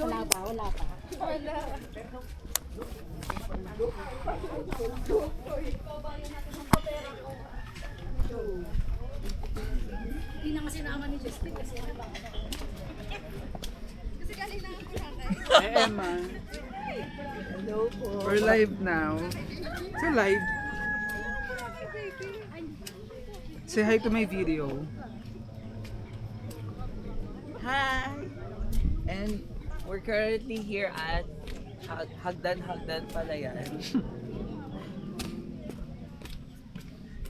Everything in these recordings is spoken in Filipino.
Wala pa, wala pa. Wala. Hindi na kasi naman ni Justin kasi ano ba? Kasi galing na ako na. Hey Emma. Hello po. We're live now. So live. Say hi to my video. Hi! And we're currently here at Hagdan pala yan.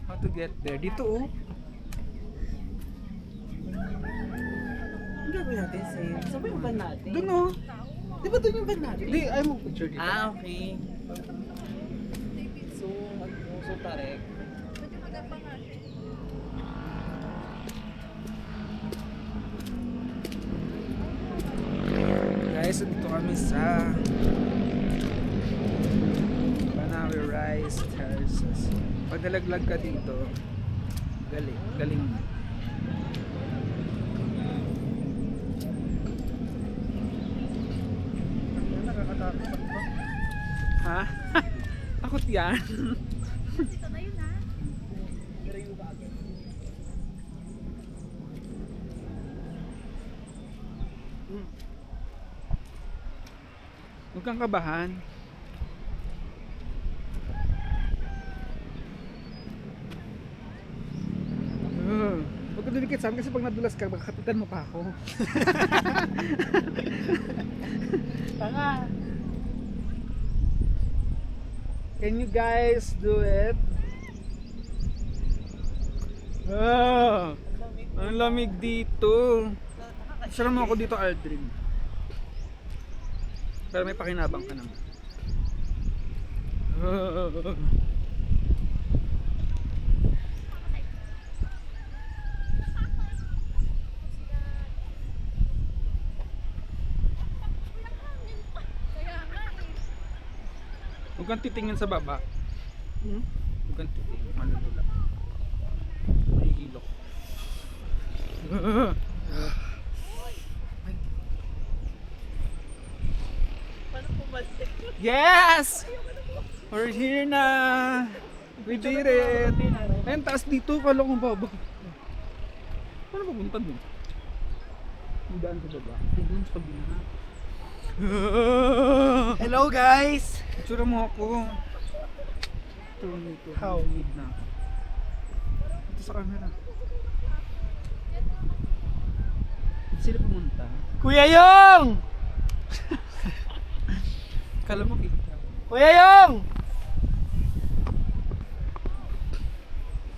How to get there? Dito oh. Ang gagawin natin sa'yo? Saan ba yung van natin? Doon oh. Di ba doon yung van natin? Hindi, ay mo picture dito. Ah, okay. So, tarek. Guys, dito kami sa Banawe Rice Terraces. Pag nalaglag ka dito, galing. Ha? Takot yan. Dito na yun ha. Huwag kang kabahan. Huwag ka dumikit sa akin kasi pag nadulas ka, makakapitan mo pa ako. Tanga! Can you guys do it? Ah, ang lamig dito. Sarap mo ako dito, Aldrin. Pero may pakinabang ka naman. Huwag kang titingin sa baba. Huwag kang titingin. Malulula. May ilok. Paano pumasok? Yes! We're here na! We did it! Ayun, taas dito. Kala kong baba. Paano pupunta doon? May daan sa baba. Doon sa kabila. Hello guys! Itsura mo ako. Ito. How? Need na. Ito sa camera. Sila pumunta. Kuya Yong! Kala mo kita. Kuya Yong!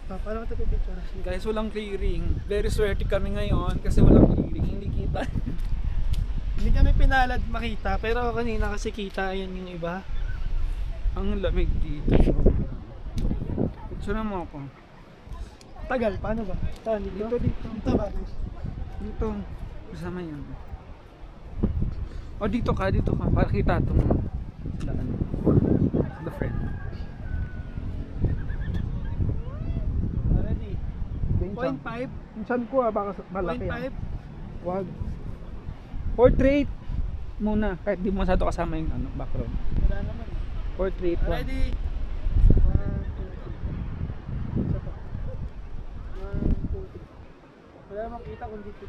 Paano ka picture? Guys, walang clearing. Very swerte kami ngayon kasi walang clearing. Hindi kita. Hindi kami pinalad makita pero kanina kasi kita yan yung iba. Ang lamig dito. Itsura mo ako. Tagal, paano ba? Saan dito? Dito ba? Dito. Kasama yan. O dito ka. Para kita itong daan. The friend. Ready? 0.5? Minsan ko baka malaki. 0.5? Wag. Portrait muna. Kahit di mo masyado kasama yung background. Wala naman. Portrait. Wag. Ready? 1, 2, 3. Wala makita kung dito.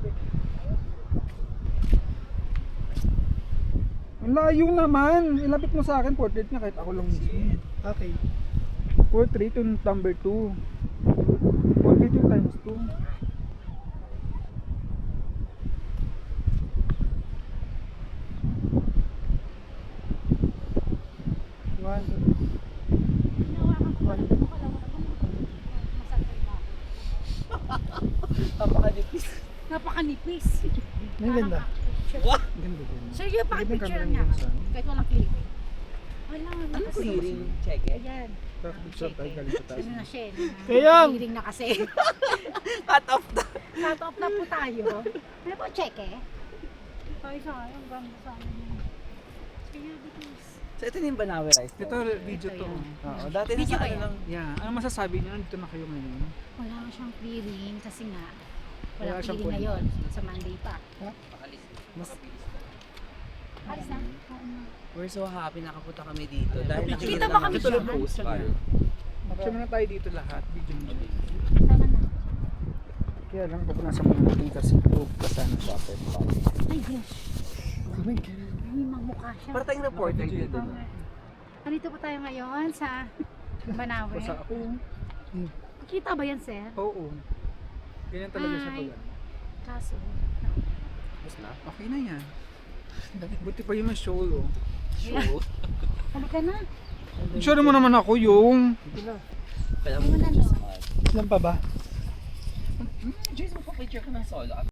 Ang layo naman. Ilapit mo sa akin. Portrait nga kahit ako lang mismo. Okay. Portrait yung number 2. Portrait yung times 2. Papakalipis. Napakanipis. Ang ganda. Wah! Ganda din. Sir, yung Magandang pakipicture camera niya. niya sa- Kahit walang clip. Wala. Ano clearing? Check it. Ayan. Tapos picture tayo galing sa taas. Ano na siya. Kayang! Hearing na kasi. Cut off na. Cut off na po tayo. Ano po, check eh? Ay, sayang. Ganda sa amin. Kaya bitis. So ito na yung Banawe Rice. Ito video to. Oo, dati Video nasa ba ano yan? lang. Yeah. Ano masasabi niyo? Nandito na kayo ngayon. Wala nga siyang clearing kasi nga Wala wala siyang clearing pwede. ngayon sa Monday pa. Pakalis. Mas We're so happy nakapunta kami dito. Dahil Kita ba kami tulad dyan? postcard. Mag-show muna tayo dito lahat. Video mo. Sana na. Kaya lang, pupunasan muna natin kasi pupunasan na siya. Ay, yes. Ay, mamukha siya. Para tayong reporter dito. Nandito po tayo ngayon sa Banawe. Basta ako. Kita ba yan, sir? Oo. Ganyan talaga siya Ay. pala. Kaso. Tapos na? Okay na yan. Buti pa yung solo. Show. Halika na. Sure mo naman ako yung... Kaya Ano na, no? Ilan pa ba? Jason, magpa-picture ka ng solo.